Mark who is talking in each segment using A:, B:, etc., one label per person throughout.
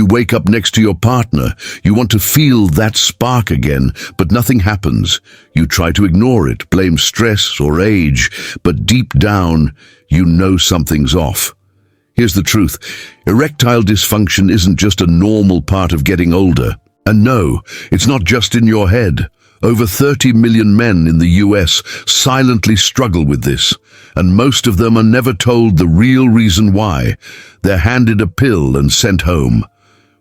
A: You wake up next to your partner. You want to feel that spark again, but nothing happens. You try to ignore it, blame stress or age, but deep down, you know something's off. Here's the truth. Erectile dysfunction isn't just a normal part of getting older. And no, it's not just in your head. Over 30 million men in the US silently struggle with this, and most of them are never told the real reason why. They're handed a pill and sent home,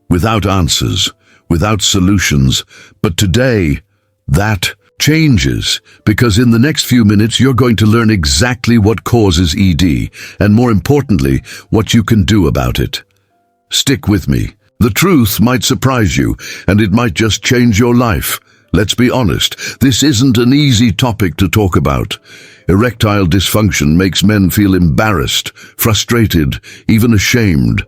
A: without answers, without solutions. But today, that changes, because in the next few minutes you're going to learn exactly what causes ED, and more importantly, what you can do about it. Stick with me. The truth might surprise you, and it might just change your life. Let's be honest, this isn't an easy topic to talk about. Erectile dysfunction makes men feel embarrassed, frustrated, even ashamed.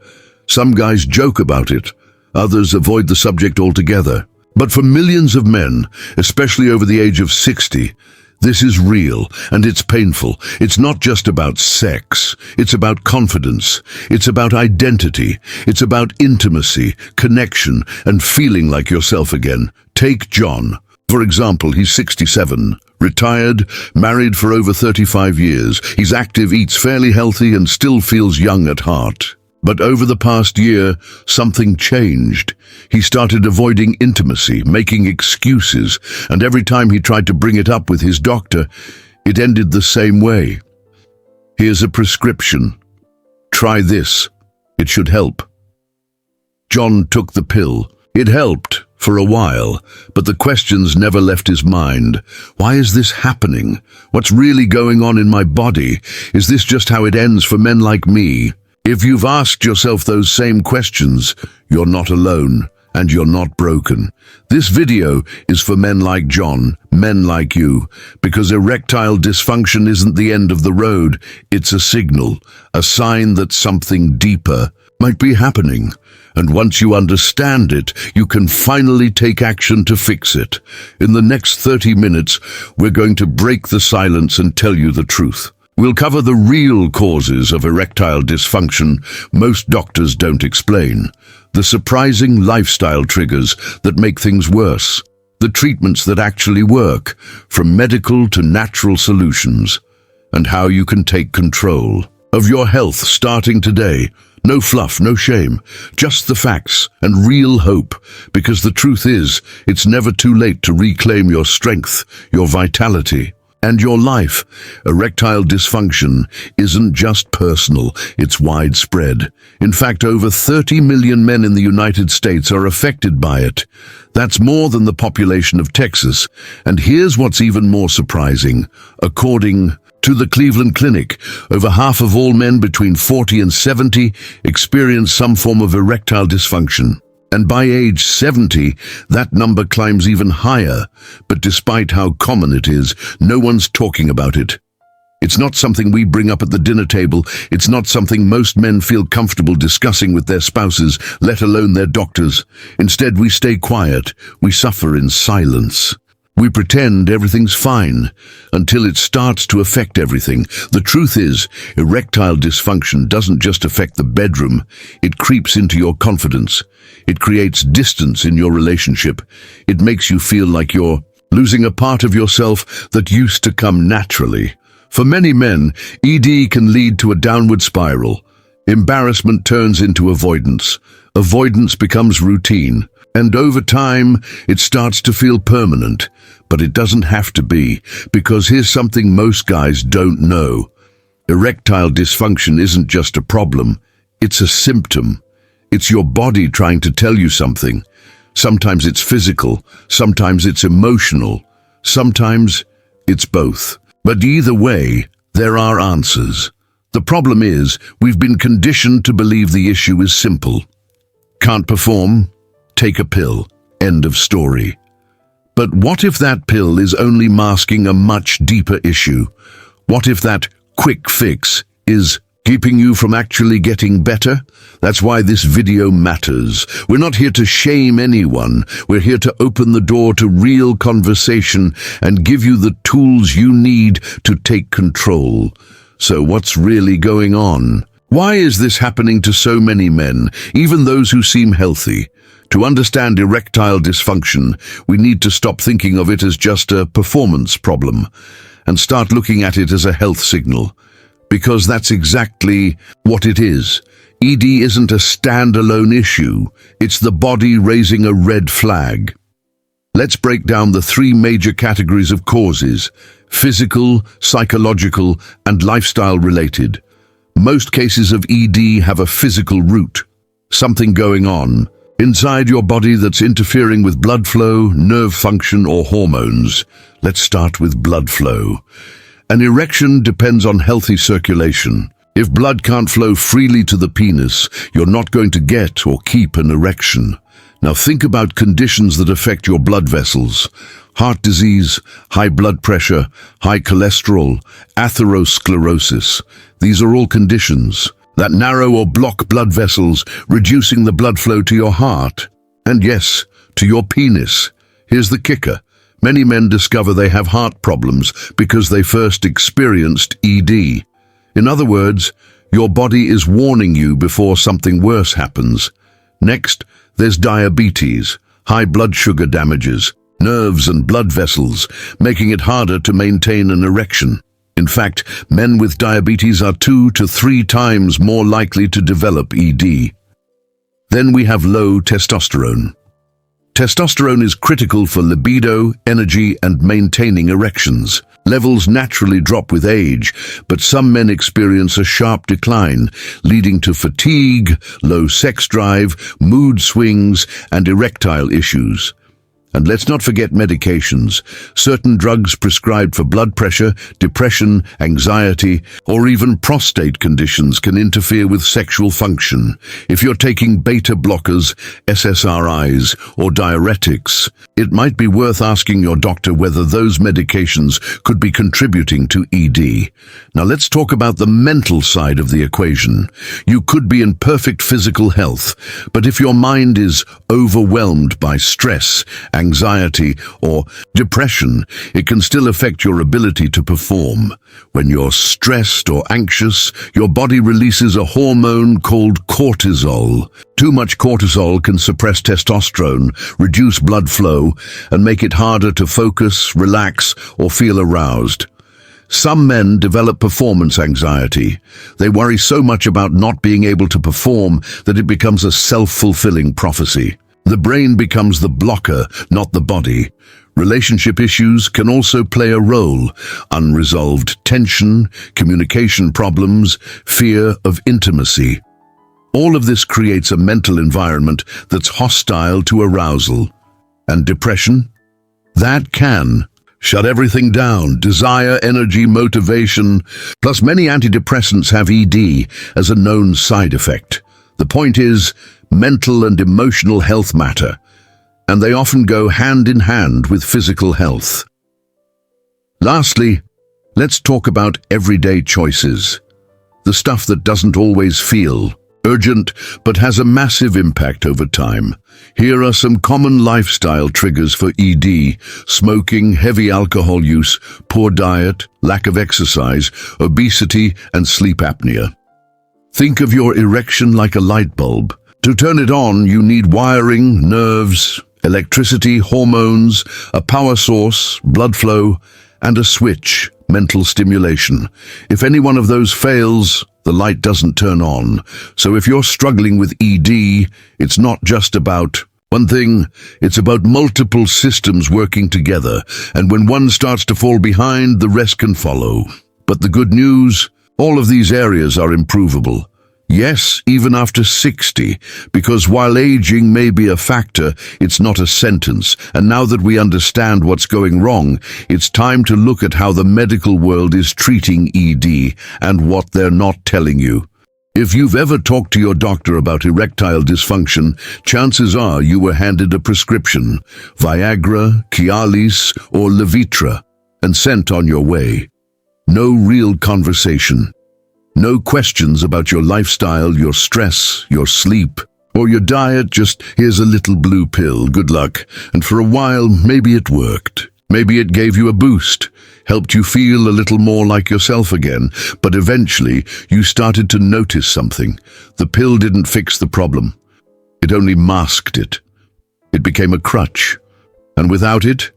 A: Some guys joke about it, others avoid the subject altogether. But for millions of men, especially over the age of 60, this is real and it's painful. It's not just about sex. It's about confidence. It's about identity. It's about intimacy, connection, and feeling like yourself again. Take John. For example, he's 67, retired, married for over 35 years. He's active, eats fairly healthy, and still feels young at heart. But over the past year, something changed. He started avoiding intimacy, making excuses, and every time he tried to bring it up with his doctor, it ended the same way. Here's a prescription. Try this. It should help. John took the pill. It helped for a while, but the questions never left his mind. Why is this happening? What's really going on in my body? Is this just how it ends for men like me? If you've asked yourself those same questions, you're not alone, and you're not broken. This video is for men like John, men like you, because erectile dysfunction isn't the end of the road. It's a signal, a sign that something deeper might be happening. And once you understand it, you can finally take action to fix it. In the next 30 minutes, we're going to break the silence and tell you the truth. We'll cover the real causes of erectile dysfunction most doctors don't explain, the surprising lifestyle triggers that make things worse, the treatments that actually work, from medical to natural solutions, and how you can take control of your health starting today. No fluff, no shame, just the facts and real hope, because the truth is, it's never too late to reclaim your strength, your vitality, and your life. Erectile dysfunction isn't just personal, it's widespread. In fact, over 30 million men in the United States are affected by it. That's more than the population of Texas. And here's what's even more surprising. According to the Cleveland Clinic, over half of all men between 40 and 70 experience some form of erectile dysfunction. And by age 70, that number climbs even higher. But despite how common it is, no one's talking about it. It's not something we bring up at the dinner table. It's not something most men feel comfortable discussing with their spouses, let alone their doctors. Instead, we stay quiet. We suffer in silence. We pretend everything's fine until it starts to affect everything. The truth is, erectile dysfunction doesn't just affect the bedroom. It creeps into your confidence. It creates distance in your relationship. It makes you feel like you're losing a part of yourself that used to come naturally. For many men, ED can lead to a downward spiral. Embarrassment turns into avoidance. Avoidance becomes routine. And over time, it starts to feel permanent. But it doesn't have to be, because here's something most guys don't know. Erectile dysfunction isn't just a problem, it's a symptom. It's your body trying to tell you something. Sometimes it's physical, sometimes it's emotional, sometimes it's both. But either way, there are answers. The problem is, we've been conditioned to believe the issue is simple. Can't perform? Take a pill. End of story. But what if that pill is only masking a much deeper issue? What if that quick fix is keeping you from actually getting better? That's why this video matters. We're not here to shame anyone. We're here to open the door to real conversation and give you the tools you need to take control. So what's really going on? Why is this happening to so many men, even those who seem healthy? To understand erectile dysfunction, we need to stop thinking of it as just a performance problem and start looking at it as a health signal. Because that's exactly what it is. ED isn't a standalone issue, it's the body raising a red flag. Let's break down the three major categories of causes: physical, psychological, and lifestyle-related. Most cases of ED have a physical root, something going on inside your body that's interfering with blood flow, nerve function, or hormones. Let's start with blood flow. An erection depends on healthy circulation. If blood can't flow freely to the penis, you're not going to get or keep an erection. Now think about conditions that affect your blood vessels: heart disease, high blood pressure, high cholesterol, atherosclerosis. These are all conditions that narrow or block blood vessels, reducing the blood flow to your heart. And yes, to your penis. Here's the kicker. Many men discover they have heart problems because they first experienced ED. In other words, your body is warning you before something worse happens. Next, there's diabetes. High blood sugar damages nerves and blood vessels, making it harder to maintain an erection. In fact, men with diabetes are 2 to 3 times more likely to develop ED. Then we have low testosterone. Testosterone is critical for libido, energy, and maintaining erections. Levels naturally drop with age, but some men experience a sharp decline, leading to fatigue, low sex drive, mood swings, and erectile issues. And let's not forget medications. Certain drugs prescribed for blood pressure, depression, anxiety, or even prostate conditions can interfere with sexual function. If you're taking beta blockers, SSRIs, or diuretics, it might be worth asking your doctor whether those medications could be contributing to ED. Now let's talk about the mental side of the equation. You could be in perfect physical health, but if your mind is overwhelmed by stress, anxiety, or depression, it can still affect your ability to perform. When you're stressed or anxious, your body releases a hormone called cortisol. Too much cortisol can suppress testosterone, reduce blood flow, and make it harder to focus, relax, or feel aroused. Some men develop performance anxiety. They worry so much about not being able to perform that it becomes a self-fulfilling prophecy. The brain becomes the blocker, not the body. Relationship issues can also play a role. Unresolved tension, communication problems, fear of intimacy. All of this creates a mental environment that's hostile to arousal. And depression? That can shut everything down: desire, energy, motivation. Plus, many antidepressants have ED as a known side effect. The point is, mental and emotional health matter, and they often go hand in hand with physical health. Lastly, let's talk about everyday choices. The stuff that doesn't always feel urgent, but has a massive impact over time. Here are some common lifestyle triggers for ED: smoking, heavy alcohol use, poor diet, lack of exercise, obesity, and sleep apnea. Think of your erection like a light bulb. To turn it on, you need wiring, nerves, electricity, hormones, a power source, blood flow, and a switch, mental stimulation. If any one of those fails, the light doesn't turn on. So if you're struggling with ED, it's not just about one thing, it's about multiple systems working together, and when one starts to fall behind, the rest can follow. But the good news, all of these areas are improvable. Yes, even after 60, because while aging may be a factor, it's not a sentence. And now that we understand what's going wrong, it's time to look at how the medical world is treating ED and what they're not telling you. If you've ever talked to your doctor about erectile dysfunction, chances are you were handed a prescription, Viagra, Cialis, or Levitra, and sent on your way. No real conversation. No questions about your lifestyle, your stress, your sleep, or your diet. Just, here's a little blue pill, good luck. And for a while, maybe it worked. Maybe it gave you a boost, helped you feel a little more like yourself again, but eventually you started to notice something. The pill didn't fix the problem. It only masked it. It became a crutch. And without it,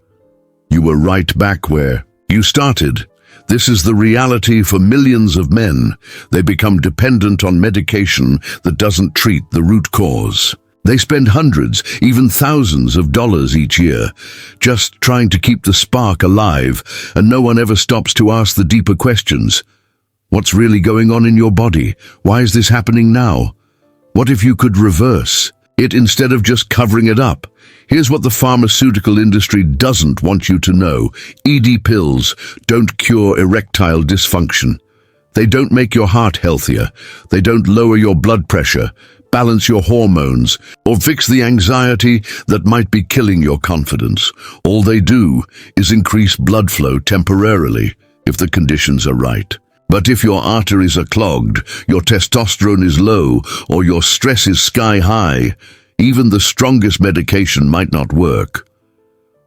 A: you were right back where you started. This is the reality for millions of men. They become dependent on medication that doesn't treat the root cause. They spend hundreds, even thousands of dollars each year, just trying to keep the spark alive, and no one ever stops to ask the deeper questions. What's really going on in your body? Why is this happening now? What if you could reverse it instead of just covering it up? Here's what the pharmaceutical industry doesn't want you to know. ED pills don't cure erectile dysfunction. They don't make your heart healthier. They don't lower your blood pressure, balance your hormones, or fix the anxiety that might be killing your confidence. All they do is increase blood flow temporarily, if the conditions are right. But if your arteries are clogged, your testosterone is low, or your stress is sky high, even the strongest medication might not work.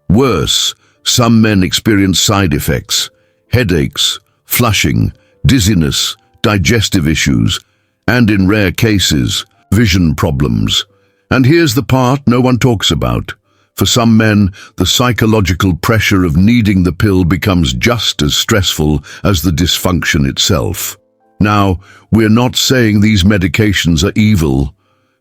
A: Worse, some men experience side effects, headaches, flushing, dizziness, digestive issues, and in rare cases, vision problems. And here's the part no one talks about. For some men, the psychological pressure of needing the pill becomes just as stressful as the dysfunction itself. Now, we're not saying these medications are evil.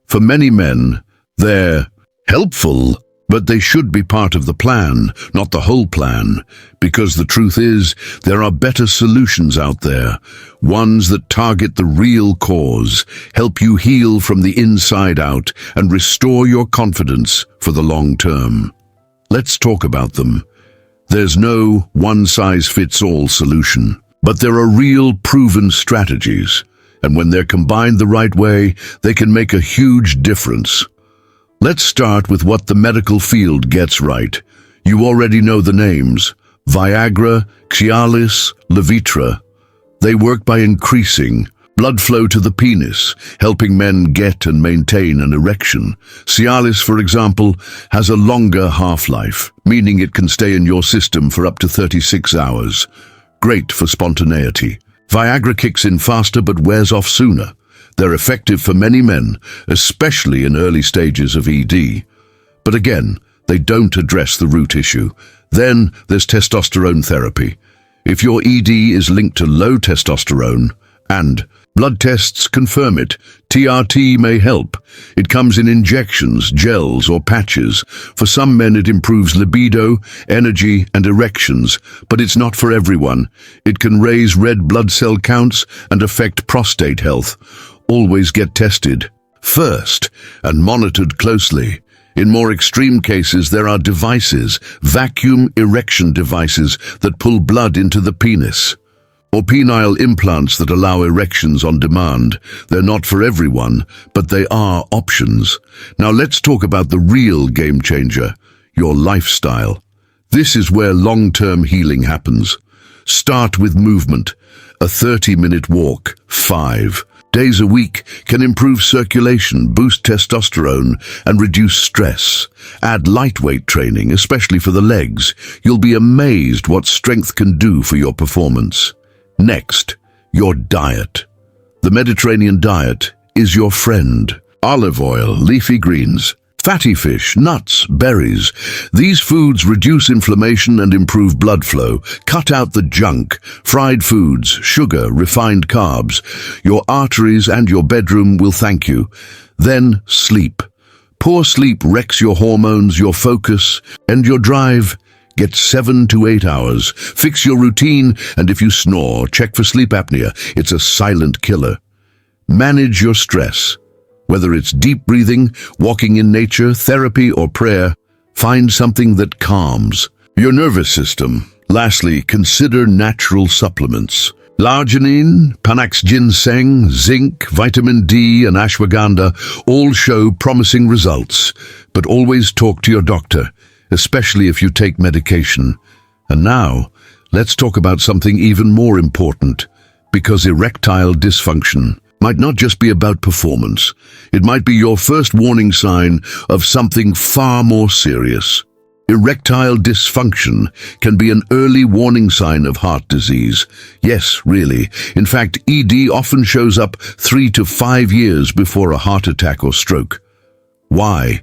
A: For many men, they're helpful, but they should be part of the plan, not the whole plan, because the truth is, there are better solutions out there, ones that target the real cause, help you heal from the inside out, and restore your confidence for the long term. Let's talk about them. There's no one-size-fits-all solution, but there are real proven strategies, and when they're combined the right way, they can make a huge difference. Let's start with what the medical field gets right. You already know the names: Viagra, Cialis, Levitra. They work by increasing blood flow to the penis, helping men get and maintain an erection. Cialis, for example, has a longer half-life, meaning it can stay in your system for up to 36 hours. Great for spontaneity. Viagra kicks in faster but wears off sooner. They're effective for many men, especially in early stages of ED. But again, they don't address the root issue. Then there's testosterone therapy. If your ED is linked to low testosterone, and blood tests confirm it, TRT may help. It comes in injections, gels, or patches. For some men it improves libido, energy, and erections, but it's not for everyone. It can raise red blood cell counts and affect prostate health. Always get tested first and monitored closely. In more extreme cases, there are devices, vacuum erection devices that pull blood into the penis, or penile implants that allow erections on demand. They're not for everyone, but they are options. Now let's talk about the real game changer, your lifestyle. This is where long-term healing happens. Start with movement. A 30-minute walk, 5 days a week, can improve circulation, boost testosterone, and reduce stress. Add lightweight training, especially for the legs. You'll be amazed what strength can do for your performance. Next, your diet. The Mediterranean diet is your friend. Olive oil, leafy greens, fatty fish, nuts, berries. These foods reduce inflammation and improve blood flow. Cut out the junk, fried foods, sugar, refined carbs. Your arteries and your bedroom will thank you. Then sleep. Poor sleep wrecks your hormones, your focus, and your drive. Get 7 to 8 hours. Fix your routine, and if you snore, check for sleep apnea. It's a silent killer. Manage your stress. Whether it's deep breathing, walking in nature, therapy, or prayer, find something that calms your nervous system. Lastly, consider natural supplements. L-arginine, Panax ginseng, zinc, vitamin D, and ashwagandha all show promising results. But always talk to your doctor, especially if you take medication. And now, let's talk about something even more important, because erectile dysfunction might not just be about performance. It might be your first warning sign of something far more serious. Erectile dysfunction can be an early warning sign of heart disease. Yes, really. In fact, ED often shows up 3 to 5 years before a heart attack or stroke. Why?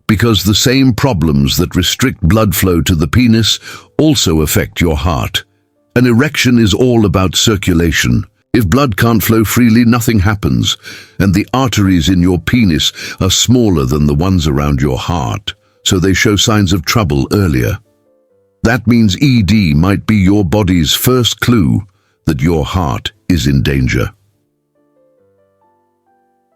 A: Because the same problems that restrict blood flow to the penis also affect your heart. An erection is all about circulation. If blood can't flow freely, nothing happens, and the arteries in your penis are smaller than the ones around your heart, so they show signs of trouble earlier. That means ED might be your body's first clue that your heart is in danger.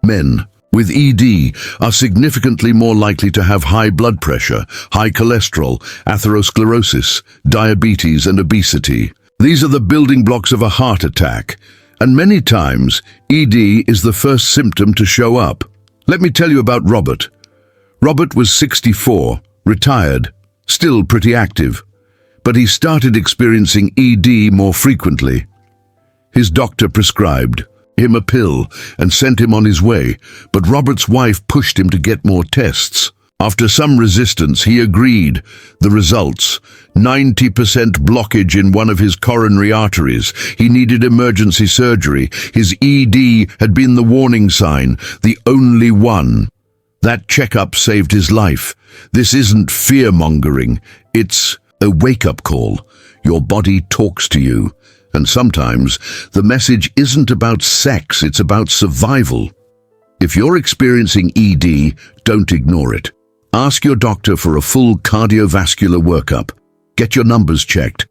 A: Men with ED are significantly more likely to have high blood pressure, high cholesterol, atherosclerosis, diabetes, and obesity. These are the building blocks of a heart attack, and many times ED is the first symptom to show up. Let me tell you about Robert. Robert was 64, retired, still pretty active, but he started experiencing ED more frequently. His doctor prescribed him a pill and sent him on his way, but Robert's wife pushed him to get more tests. After some resistance, he agreed. The results: 90% blockage in one of his coronary arteries. He needed emergency surgery. His ED had been the warning sign, the only one. That checkup saved his life. This isn't fear-mongering. It's a wake-up call. Your body talks to you. And sometimes the message isn't about sex, it's about survival. If you're experiencing ED, don't ignore it. Ask your doctor for a full cardiovascular workup. Get your numbers checked.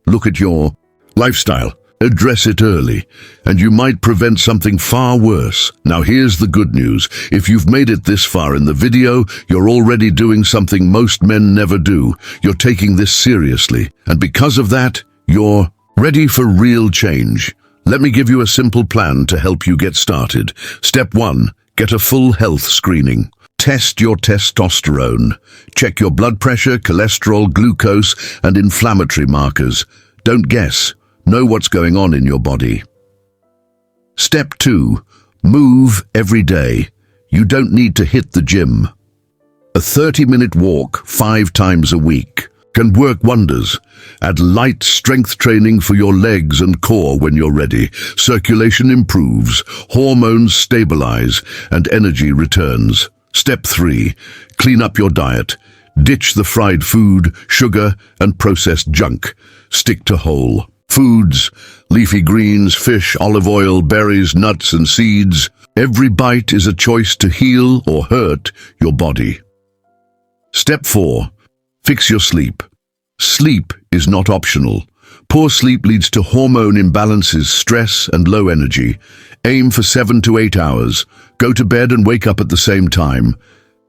A: Look at your lifestyle. Address it early, and you might prevent something far worse. Now here's the good news. If you've made it this far in the video, you're already doing something most men never do. You're taking this seriously, and because of that, you're ready for real change. Let me give you a simple plan to help you get started. Step 1. Get a full health screening. Test your testosterone. Check your blood pressure, cholesterol, glucose, and inflammatory markers. Don't guess. Know what's going on in your body. Step 2. Move every day. You don't need to hit the gym. A 30-minute walk 5 times a week can work wonders. Add light strength training for your legs and core when you're ready. Circulation improves, hormones stabilize, and energy returns. Step 3. Clean up your diet. Ditch the fried food, sugar, and processed junk. Stick to whole foods, leafy greens, fish, olive oil, berries, nuts, and seeds. Every bite is a choice to heal or hurt your body. Step 4. Fix your sleep. Sleep is not optional. Poor sleep leads to hormone imbalances, stress, and low energy. Aim for 7 to 8 hours. Go to bed and wake up at the same time.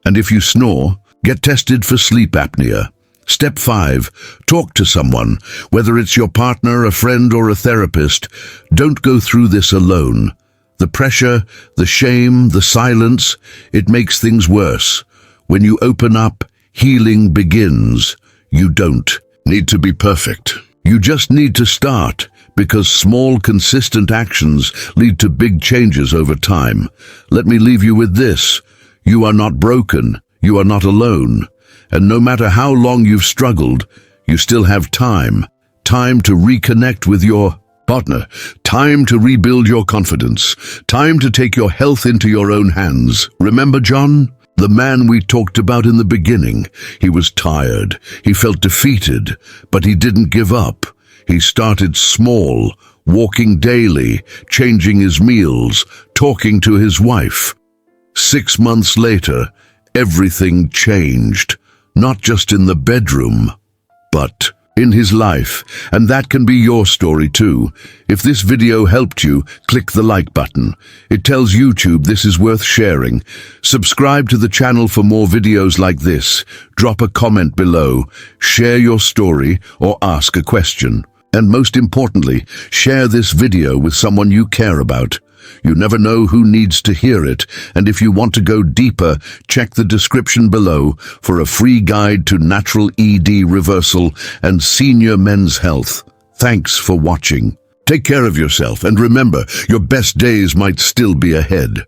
A: And if you snore, get tested for sleep apnea. Step 5. Talk to someone, whether it's your partner, a friend, or a therapist. Don't go through this alone. The pressure, the shame, the silence, it makes things worse. When you open up, healing begins. You don't need to be perfect. You just need to start, because small, consistent actions lead to big changes over time. Let me leave you with this. You are not broken. You are not alone. And no matter how long you've struggled, you still have time. Time to reconnect with your partner. Time to rebuild your confidence. Time to take your health into your own hands. Remember John? The man we talked about in the beginning. He was tired. He felt defeated, but he didn't give up. He started small, walking daily, changing his meals, talking to his wife. 6 months later, everything changed, not just in the bedroom, but in his life, and that can be your story too. If this video helped you, click the like button. It tells YouTube this is worth sharing. Subscribe to the channel for more videos like this. Drop a comment below, share your story, or ask a question. And most importantly, share this video with someone you care about. You never know who needs to hear it, and if you want to go deeper, check the description below for a free guide to natural ED reversal and senior men's health. Thanks for watching. Take care of yourself, and remember, your best days might still be ahead.